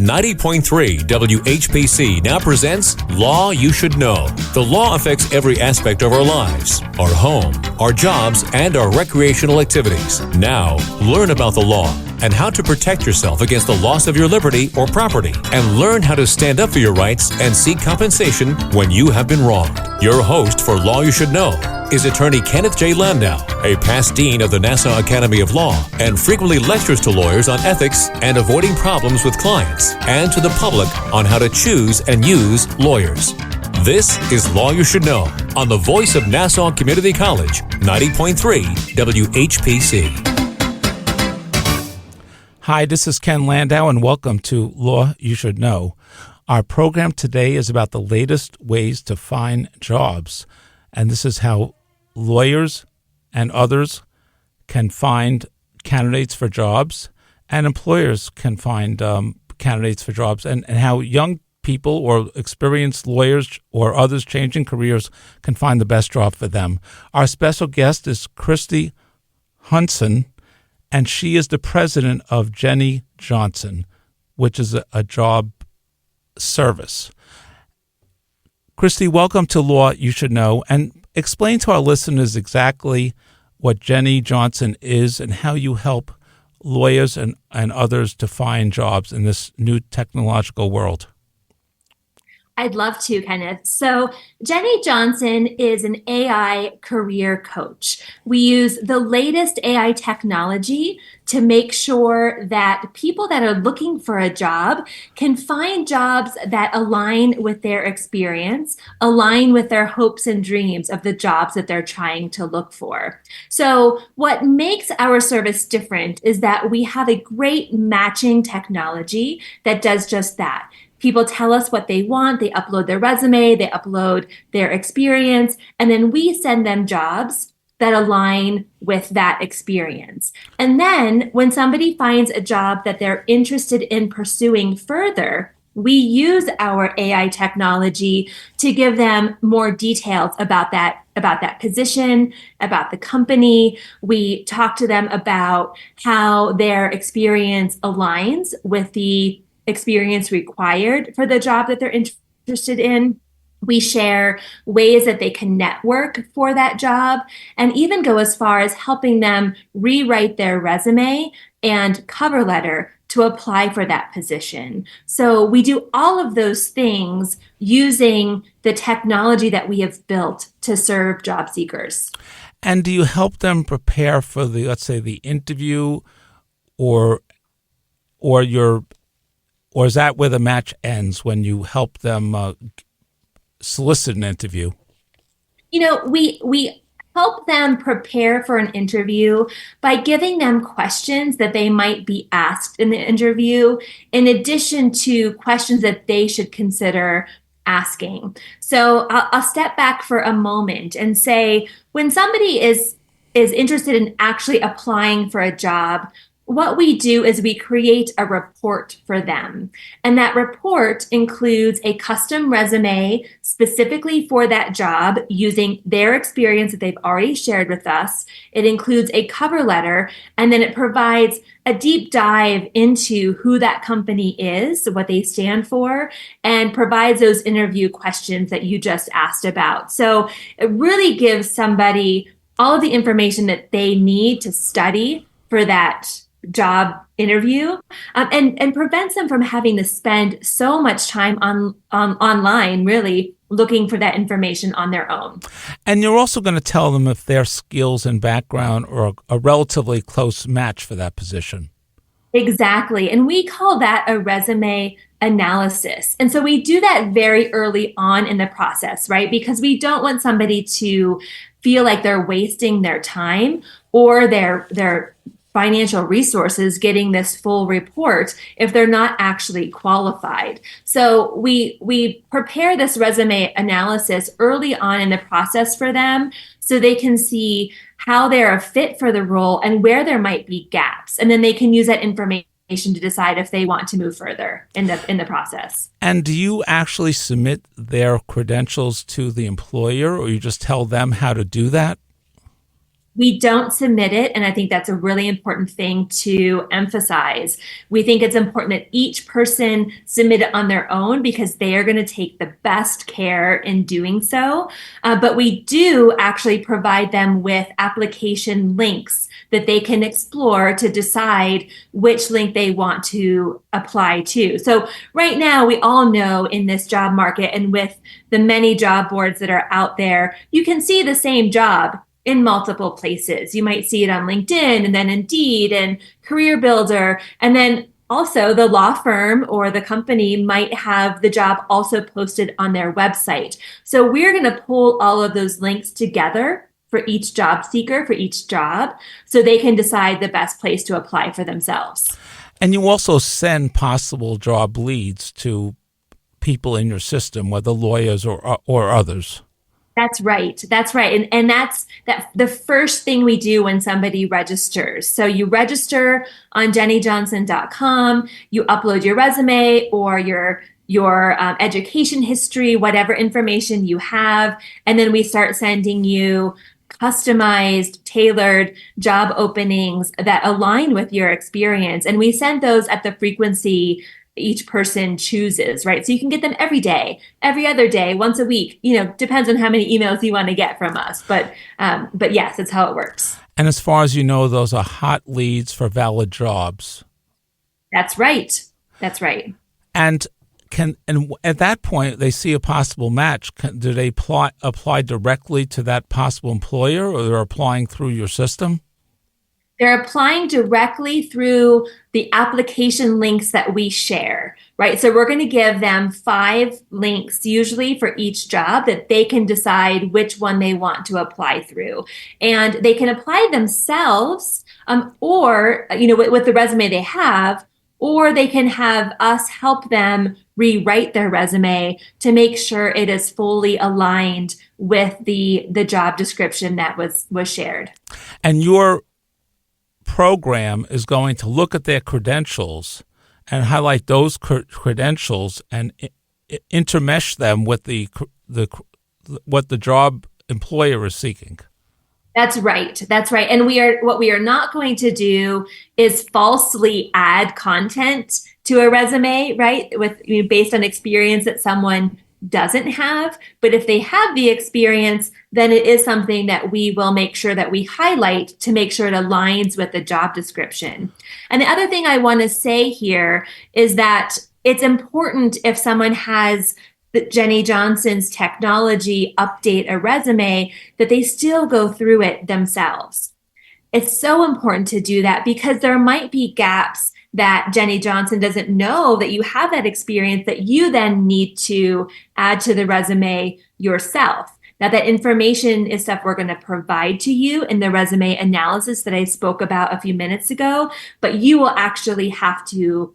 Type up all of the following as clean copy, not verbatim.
90.3 WHPC now presents Law You Should Know. The law affects every aspect of our lives, our home, our jobs, and our recreational activities. Now, learn about the law and how to protect yourself against the loss of your liberty or property, and learn how to stand up for your rights and seek compensation when you have been wronged. Your host for Law You Should Know is attorney Kenneth J. Landau, a past dean of the Nassau Academy of Law, and frequently lectures to lawyers on ethics and avoiding problems with clients, and to the public on how to choose and use lawyers. This is Law You Should Know on the voice of Nassau Community College, 90.3 WHPC. Hi, this is Ken Landau, and welcome to Law You Should Know. Our program today is about the latest ways to find jobs, and this is how lawyers and others can find candidates for jobs, and employers can find candidates for jobs, and how young people or experienced lawyers or others changing careers can find the best job for them. Our special guest is Kristy Hunston, and she is the president of Jenny Johnson, which is a job service. Kristy, welcome to Law You Should Know, and explain to our listeners exactly what Jenny Johnson is and how you help lawyers and others to find jobs in this new technological world. I'd love to, Kenneth. So Jenny Johnson is an AI career coach. We use the latest AI technology to make sure that people that are looking for a job can find jobs that align with their experience, align with their hopes and dreams of the jobs that they're trying to look for. So what makes our service different is that we have a great matching technology that does just that. People tell us what they want, they upload their resume, they upload their experience, and then we send them jobs that align with that experience. And then when somebody finds a job that they're interested in pursuing further, we use our AI technology to give them more details about that position, about the company. We talk to them about how their experience aligns with the experience required for the job that they're interested in. We share ways that they can network for that job, and even go as far as helping them rewrite their resume and cover letter to apply for that position. So we do all of those things using the technology that we have built to serve job seekers. And do you help them prepare for the, let's say, the interview, or is that where the match ends, when you help them solicit an interview? You know, we help them prepare for an interview by giving them questions that they might be asked in the interview, in addition to questions that they should consider asking. So I'll step back for a moment and say, when somebody is interested in actually applying for a job, what we do is we create a report for them. And that report includes a custom resume specifically for that job using their experience that they've already shared with us. It includes a cover letter, and then it provides a deep dive into who that company is, what they stand for, and provides those interview questions that you just asked about. So it really gives somebody all of the information that they need to study for that job interview, and prevents them from having to spend so much time online, really looking for that information on their own. And you're also going to tell them if their skills and background are a relatively close match for that position. Exactly. And we call that a resume analysis. And so we do that very early on in the process, right? Because we don't want somebody to feel like they're wasting their time or their financial resources getting this full report if they're not actually qualified. So we prepare this resume analysis early on in the process for them so they can see how they're a fit for the role and where there might be gaps. And then they can use that information to decide if they want to move further in the process. And do you actually submit their credentials to the employer, or you just tell them how to do that? We don't submit it, and I think that's a really important thing to emphasize. We think it's important that each person submit it on their own because they are going to take the best care in doing so. But we do actually provide them with application links that they can explore to decide which link they want to apply to. So right now, we all know in this job market and with the many job boards that are out there, you can see the same job in multiple places. You might see it on LinkedIn and then Indeed and Career Builder. And then also the law firm or the company might have the job also posted on their website. So we're going to pull all of those links together for each job seeker, for each job, so they can decide the best place to apply for themselves. And you also send possible job leads to people in your system, whether lawyers or others. That's right. That's right. And that's the first thing we do when somebody registers. So you register on jennyjohnson.com, you upload your resume or your education history, whatever information you have, and then we start sending you customized, tailored job openings that align with your experience. And we send those at the frequency each person chooses, right? So you can get them every day, every other day, once a week, depends on how many emails you want to get from us. But yes, that's how it works. And as far as you know, those are hot leads for valid jobs. That's right. That's right. And at that point, they see a possible match. Do they apply directly to that possible employer, or they're applying through your system? They're applying directly through the application links that we share, right? So we're going to give them 5 links usually for each job that they can decide which one they want to apply through. And they can apply themselves or, with the resume they have, or they can have us help them rewrite their resume to make sure it is fully aligned with the job description that was shared. And your program is going to look at their credentials and highlight those credentials and intermesh them with what the job employer is seeking. That's right. That's right. And what we are not going to do is falsely add content to a resume, right? Based on experience that someone doesn't have. But if they have the experience, then it is something that we will make sure that we highlight to make sure it aligns with the job description. And the other thing I want to say here is that it's important if someone has Jenny Johnson's technology update a resume, that they still go through it themselves. It's so important to do that because there might be gaps that Jenny Johnson doesn't know that you have that experience that you then need to add to the resume yourself. Now, that information is stuff we're going to provide to you in the resume analysis that I spoke about a few minutes ago, but you will actually have to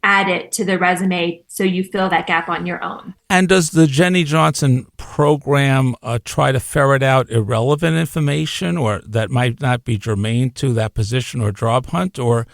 add it to the resume so you fill that gap on your own. And does the Jenny Johnson program try to ferret out irrelevant information or that might not be germane to that position or job hunt? Or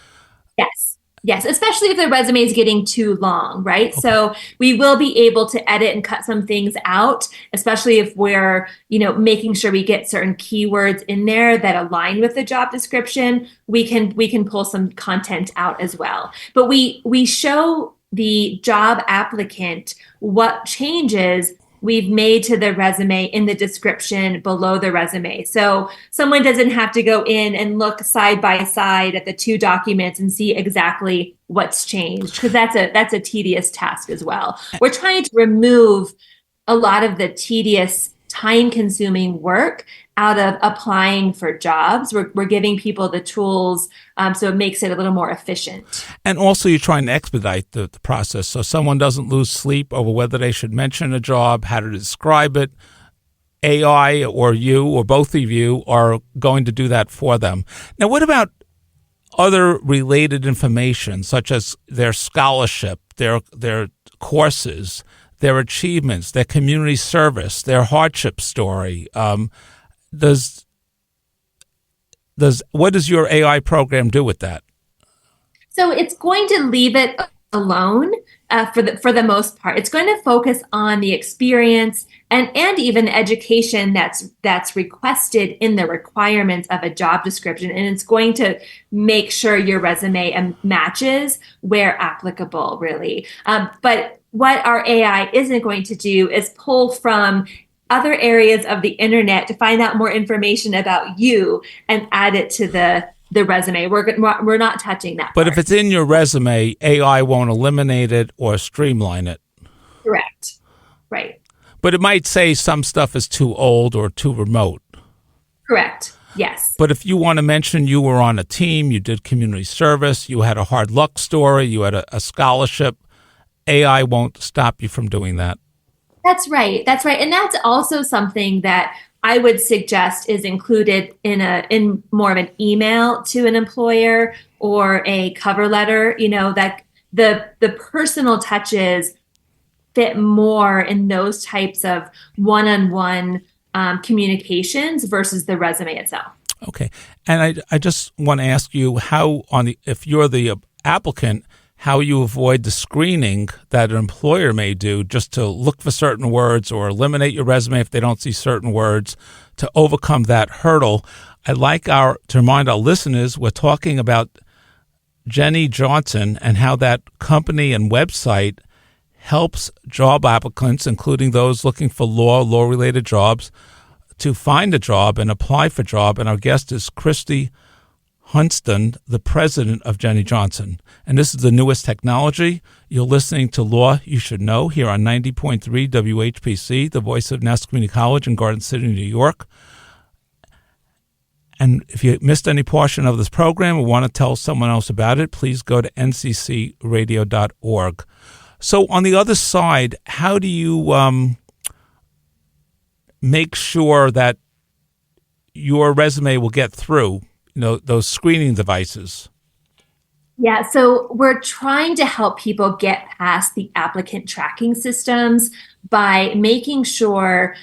Yes, especially if the resume is getting too long, right? Okay. So we will be able to edit and cut some things out, especially if we're, making sure we get certain keywords in there that align with the job description. We can pull some content out as well. But we show the job applicant what changes we've made to the resume in the description below the resume. So someone doesn't have to go in and look side by side at the 2 documents and see exactly what's changed, because that's a tedious task as well. We're trying to remove a lot of the tedious, time-consuming work out of applying for jobs. We're giving people the tools so it makes it a little more efficient. And also you're trying to expedite the process so someone doesn't lose sleep over whether they should mention a job, how to describe it. AI or you or both of you are going to do that for them. Now, what about other related information such as their scholarship, their courses, their achievements, their community service, their hardship story? What does your AI program do with that? So it's going to leave it alone for the most part. It's going to focus on the experience and even education that's requested in the requirements of a job description, and it's going to make sure your resume matches where applicable, really. But what our AI isn't going to do is pull from other areas of the internet to find out more information about you and add it to the resume. We're not touching that. But if it's in your resume, AI won't eliminate it or streamline it. Correct. Right. But it might say some stuff is too old or too remote. Correct. Yes. But if you want to mention you were on a team, you did community service, you had a hard luck story, you had a scholarship, AI won't stop you from doing that. That's right. That's right. And that's also something that I would suggest is included in more of an email to an employer or a cover letter, that the personal touches fit more in those types of one-on-one communications versus the resume itself. Okay. And I just want to ask you if you're the applicant, how you avoid the screening that an employer may do just to look for certain words or eliminate your resume if they don't see certain words, to overcome that hurdle. I'd like to remind our listeners, we're talking about Jenny Johnson and how that company and website helps job applicants, including those looking for law-related jobs, to find a job and apply for a job. And our guest is Kristy Hunston, the president of Jenny Johnson. And this is the newest technology. You're listening to Law You Should Know here on 90.3 WHPC, the voice of Nassau Community College in Garden City, New York. And if you missed any portion of this program or want to tell someone else about it, please go to nccradio.org. So on the other side, how do you make sure that your resume will get through, those screening devices? Yeah, so we're trying to help people get past the applicant tracking systems by making sure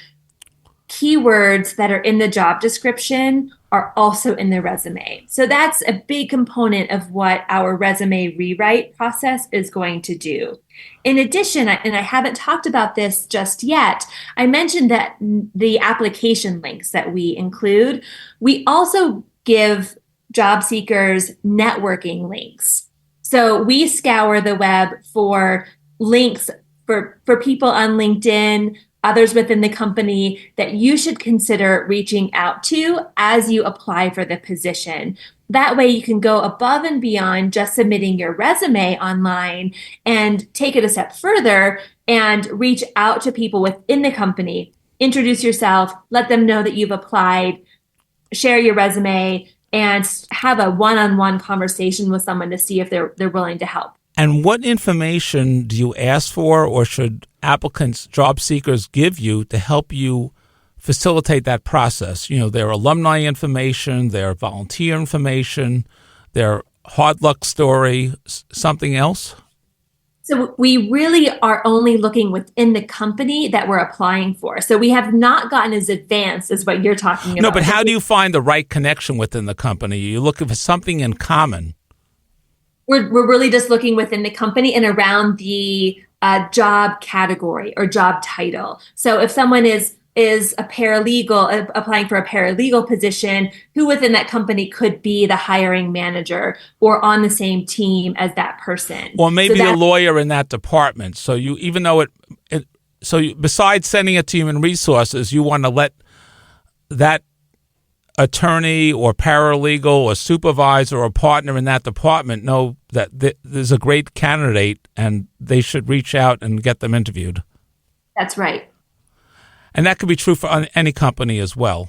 keywords that are in the job description are also in the resume. So that's a big component of what our resume rewrite process is going to do. In addition, and I haven't talked about this just yet, I mentioned that the application links that we include, we also give job seekers networking links. So we scour the web for links for people on LinkedIn, others within the company that you should consider reaching out to as you apply for the position. That way you can go above and beyond just submitting your resume online and take it a step further and reach out to people within the company, introduce yourself, let them know that you've applied, share your resume, and have a one-on-one conversation with someone to see if they're willing to help. And what information do you ask for, or should applicants, job seekers, give you to help you facilitate that process? Their alumni information, their volunteer information, their hard luck story, something else? So we really are only looking within the company that we're applying for. So we have not gotten as advanced as what you're talking about. No, but how do you find the right connection within the company? You're looking for something in common. We're really just looking within the company and around the job category or job title. So if someone is a paralegal applying for a paralegal position, who within that company could be the hiring manager or on the same team as that person? Or maybe a lawyer in that department. So besides sending it to Human Resources, you want to let that attorney or paralegal or supervisor or partner in that department know that there's a great candidate and they should reach out and get them interviewed. That's right. And that could be true for any company as well.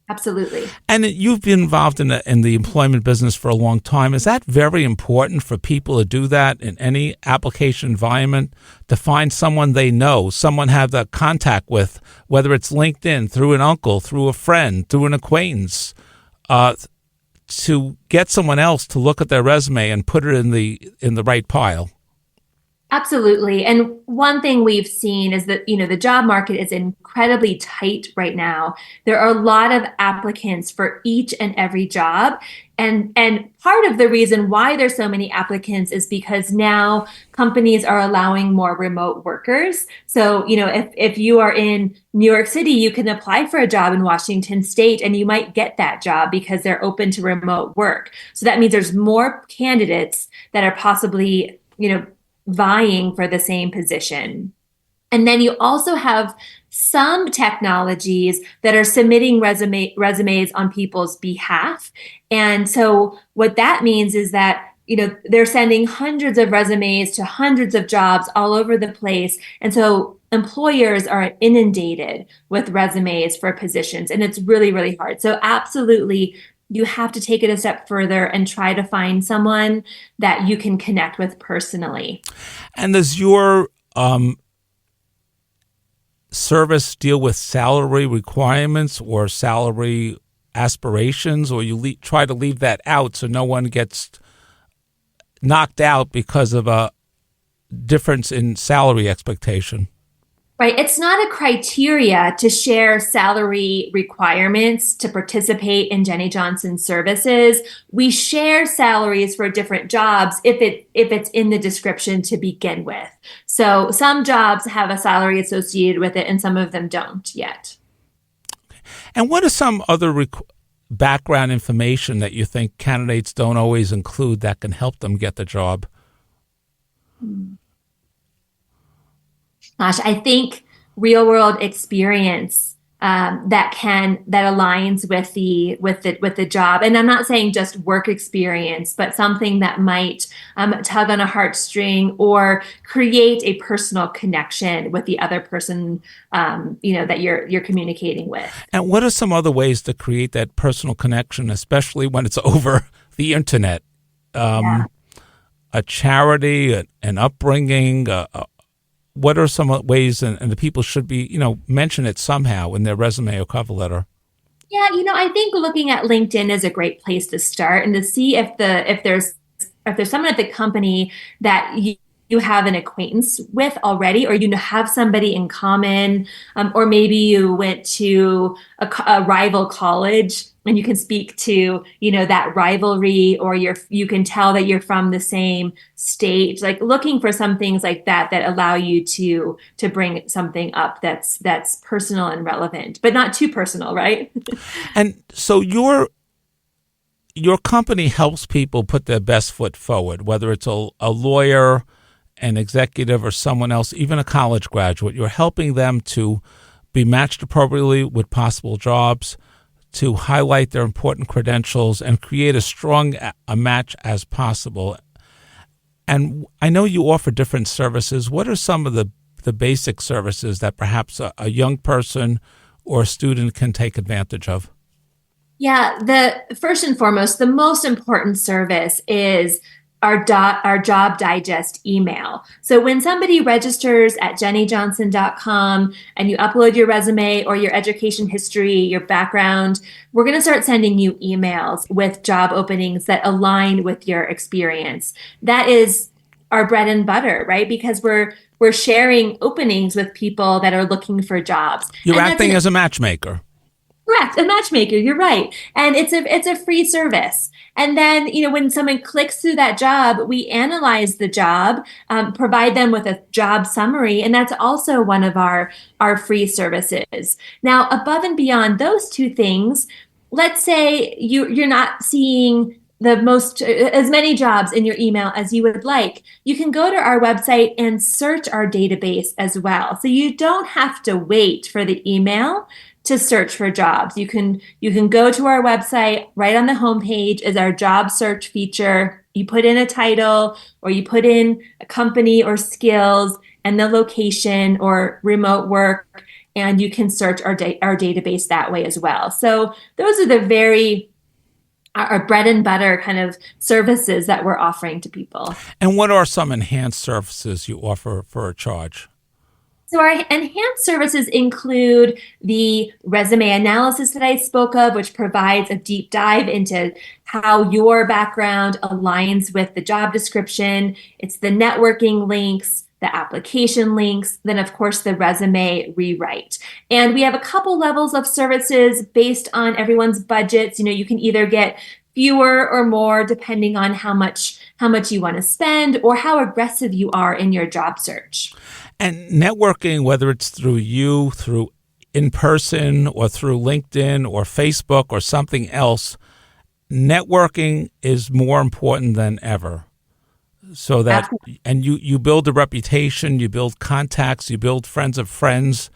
Absolutely. And you've been involved in the employment business for a long time. Is that very important for people to do that in any application environment, to find someone they know, someone have that contact with, whether it's LinkedIn, through an uncle, through a friend, through an acquaintance, to get someone else to look at their resume and put it in the right pile? Absolutely. And one thing we've seen is that, the job market is incredibly tight right now. There are a lot of applicants for each and every job. And part of the reason why there's so many applicants is because now companies are allowing more remote workers. So, if you are in New York City, you can apply for a job in Washington State and you might get that job because they're open to remote work. So that means there's more candidates that are possibly, vying for the same position. And then you also have some technologies that are submitting resumes on people's behalf. And so what that means is that, they're sending hundreds of resumes to hundreds of jobs all over the place. And so employers are inundated with resumes for positions, and it's really, really hard. So absolutely, you have to take it a step further and try to find someone that you can connect with personally. And does your service deal with salary requirements or salary aspirations, or you try to leave that out so no one gets knocked out because of a difference in salary expectation? Right. It's not a criteria to share salary requirements to participate in Jenny Johnson services. We share salaries for different jobs if it's in the description to begin with. So some jobs have a salary associated with it and some of them don't yet. And what are some other background information that you think candidates don't always include that can help them get the job? Gosh, I think real world experience that aligns with the job. And I'm not saying just work experience, but something that might tug on a heartstring or create a personal connection with the other person that you're communicating with. And what are some other ways to create that personal connection, especially when it's over the internet? A charity, an upbringing, what are some ways, and the people should be, mention it somehow in their resume or cover letter? Yeah, I think looking at LinkedIn is a great place to start and to see if there's someone at the company that you have an acquaintance with already, or you have somebody in common, or maybe you went to a rival college and you can speak to, that rivalry, or you can tell that you're from the same state, like looking for some things like that allow you to bring something up that's personal and relevant, but not too personal, right? And so your company helps people put their best foot forward, whether it's a lawyer, an executive, or someone else, even a college graduate. You're helping them to be matched appropriately with possible jobs, to highlight their important credentials and create as strong a match as possible. And I know you offer different services. What are some of the basic services that perhaps a young person or a student can take advantage of? Yeah, the first and foremost, the most important service is our job digest email. So when somebody registers at jennyjohnson.com and you upload your resume or your education history, your background, we're going to start sending you emails with job openings that align with your experience. That is our bread and butter, right? Because we're sharing openings with people that are looking for jobs. You're acting as a matchmaker. Correct, a matchmaker. You're right, and it's a free service. And then when someone clicks through that job, we analyze the job, provide them with a job summary, and that's also one of our free services. Now, above and beyond those two things, let's say you're not seeing as many jobs in your email as you would like. You can go to our website and search our database as well. So you don't have to wait for the email to search for jobs. You can go to our website. Right on the homepage is our job search feature. You put in a title, or you put in a company or skills and the location or remote work, and you can search our database that way as well. So those are our bread and butter kind of services that we're offering to people. And what are some enhanced services you offer for a charge? So our enhanced services include the resume analysis that I spoke of, which provides a deep dive into how your background aligns with the job description. It's the networking links, the application links, then of course the resume rewrite. And we have a couple levels of services based on everyone's budgets. You can either get fewer or more, depending on how much you want to spend or how aggressive you are in your job search. And networking, whether it's through in person or through LinkedIn or Facebook or something else, networking is more important than ever. So that, absolutely. And you build a reputation, you build contacts, you build friends of friends,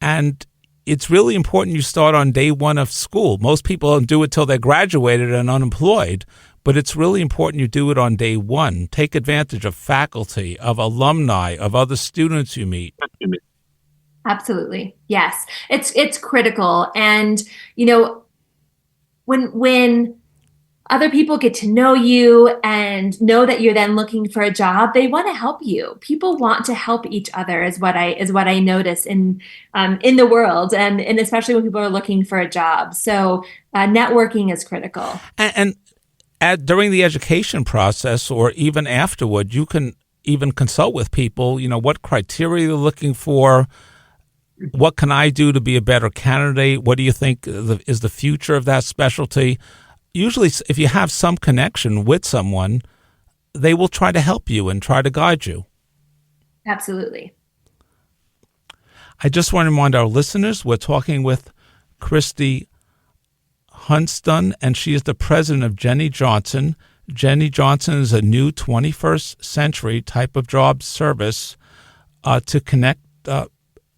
and it's really important you start on day one of school. Most people don't do it till they're graduated and unemployed, but it's really important you do it on day one. Take advantage of faculty, of alumni, of other students you meet. Absolutely. Yes. It's critical. And, you know, when other people get to know you and know that you're then looking for a job, they want to help you. People want to help each other is what I notice in the world, and especially when people are looking for a job. So networking is critical. And during the education process or even afterward, you can even consult with people, you know, what criteria they're looking for. What can I do to be a better candidate? What do you think is the future of that specialty? Usually, if you have some connection with someone, they will try to help you and try to guide you. Absolutely. I just want to remind our listeners, we're talking with Kristy Hunston, and she is the president of Jenny Johnson. Jenny Johnson is a new 21st century type of job service to connect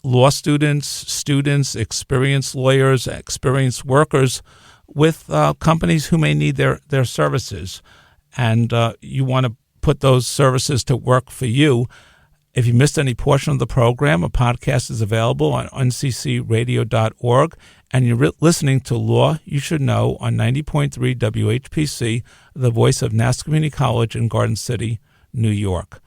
law students, experienced lawyers, experienced workers with companies who may need their services. And you want to put those services to work for you. If you missed any portion of the program, a podcast is available on nccradio.org. And you're listening to Law You Should Know on 90.3 WHPC, the voice of Nassau Community College in Garden City, New York.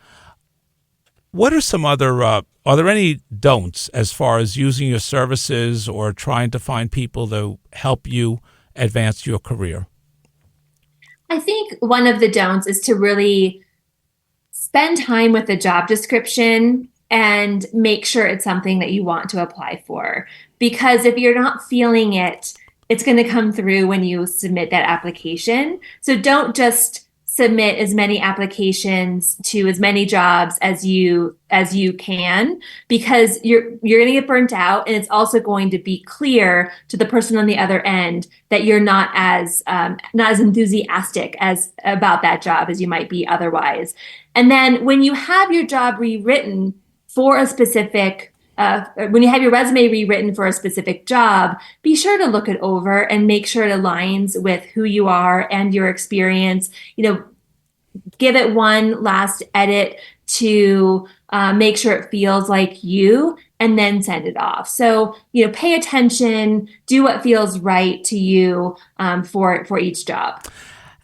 What are some other, are there any don'ts as far as using your services or trying to find people to help you advance your career? I think one of the don'ts is to really spend time with the job description and make sure it's something that you want to apply for. Because if you're not feeling it, it's going to come through when you submit that application. So don't just submit as many applications to as many jobs as you can, because you're going to get burnt out, and it's also going to be clear to the person on the other end that you're not as enthusiastic about that job as you might be otherwise. And then when you have your job rewritten for a specific when you have your resume rewritten for a specific job, be sure to look it over and make sure it aligns with who you are and your experience. You know, give it one last edit to make sure it feels like you, and then send it off. So, you know, pay attention, do what feels right to you for each job.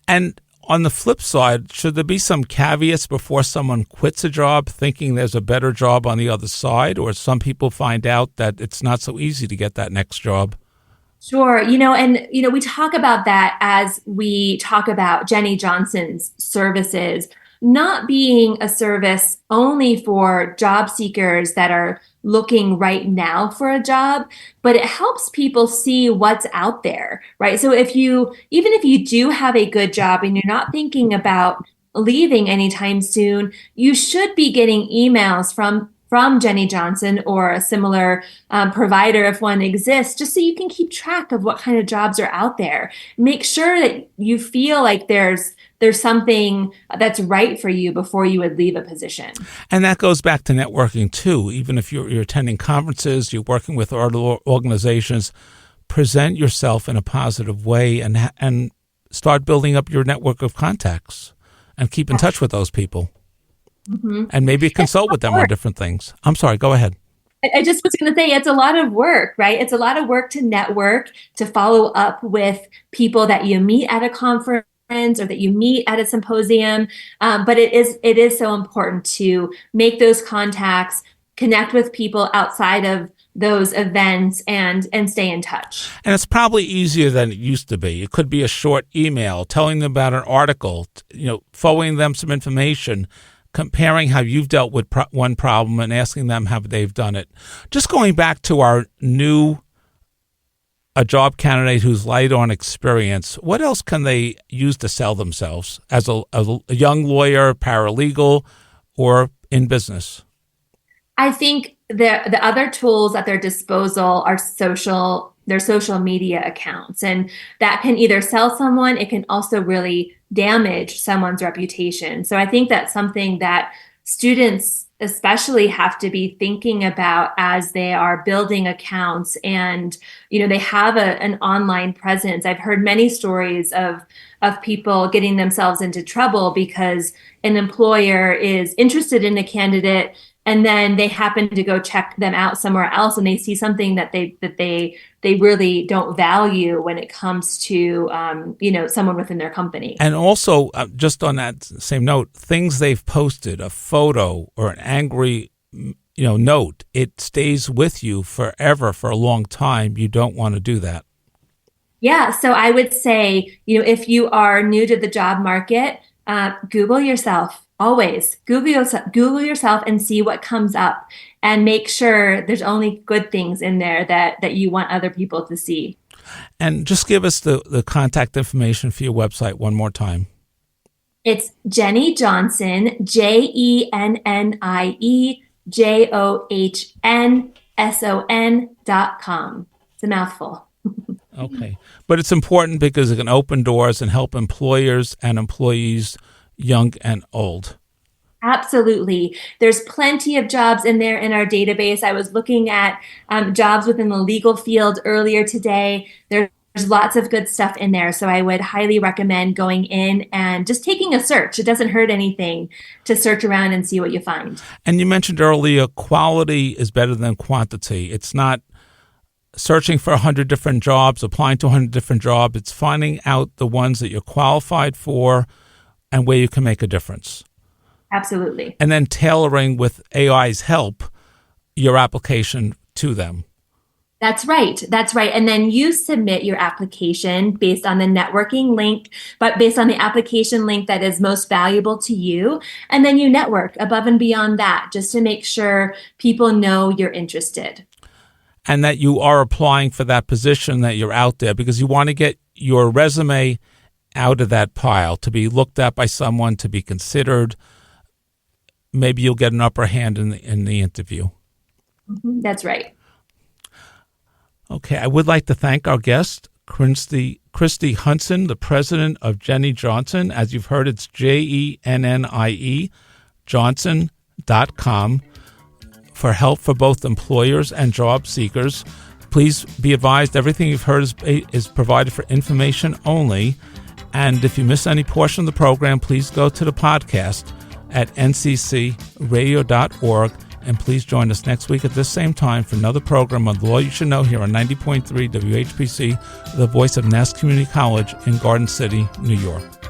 And on the flip side, should there be some caveats before someone quits a job thinking there's a better job on the other side, or some people find out that it's not so easy to get that next job? Sure. We talk about that as we talk about Jenny Johnson's services not being a service only for job seekers that are looking right now for a job, but it helps people see what's out there, right? So even if you do have a good job and you're not thinking about leaving anytime soon, you should be getting emails from Jenny Johnson or a similar provider, if one exists, just so you can keep track of what kind of jobs are out there. Make sure that you feel like there's something that's right for you before you would leave a position. And that goes back to networking too. Even if you're attending conferences, you're working with other organizations, present yourself in a positive way and start building up your network of contacts and keep in touch with those people. Mm-hmm. And maybe consult with them on different things. I'm sorry, go ahead. I just was going to say, it's a lot of work, right? It's a lot of work to network, to follow up with people that you meet at a conference or that you meet at a symposium. But it is so important to make those contacts, connect with people outside of those events, and stay in touch. And it's probably easier than it used to be. It could be a short email telling them about an article, forwarding them some information, comparing how you've dealt with one problem and asking them how they've done it. Just going back to our new a job candidate who's light on experience, what else can they use to sell themselves as a young lawyer, paralegal, or in business? I think the other tools at their disposal are their social media accounts. And that can either sell someone, it can also really damage someone's reputation. So I think that's something that students especially have to be thinking about as they are building accounts and, they have an online presence. I've heard many stories of people getting themselves into trouble because an employer is interested in a candidate and then they happen to go check them out somewhere else and they see something that they really don't value when it comes to someone within their company. And also, just on that same note, things they've posted, a photo or an angry note, it stays with you forever for a long time. You don't want to do that. Yeah, so I would say, if you are new to the job market, Google yourself. Always Google yourself and see what comes up and make sure there's only good things in there that you want other people to see. And just give us the contact information for your website one more time. It's Jenny Johnson, JennieJohnson.com. It's a mouthful. Okay. But it's important because it can open doors and help employers and employees, young and old. Absolutely. There's plenty of jobs in there in our database. I was looking at jobs within the legal field earlier today. There's lots of good stuff in there. So I would highly recommend going in and just taking a search. It doesn't hurt anything to search around and see what you find. And you mentioned earlier, quality is better than quantity. It's not searching for 100 different jobs, applying to 100 different jobs. It's finding out the ones that you're qualified for and where you can make a difference. Absolutely. And then tailoring with AI's help your application to them. That's right. And then you submit your application based on the networking link, but based on the application link that is most valuable to you. And then you network above and beyond that just to make sure people know you're interested. And that you are applying for that position, that you're out there, because you want to get your resume out of that pile to be looked at by someone, to be considered. Maybe you'll get an upper hand in the interview. That's right. Okay, I would like to thank our guest, Kristy Hunston, the president of Jennie Johnson. As you've heard, it's JENNIE Johnson.com for help for both employers and job seekers. Please be advised everything you've heard is provided for information only. And if you miss any portion of the program, please go to the podcast at nccradio.org. And please join us next week at this same time for another program on The Law You Should Know here on 90.3 WHPC, the voice of Nass Community College in Garden City, New York.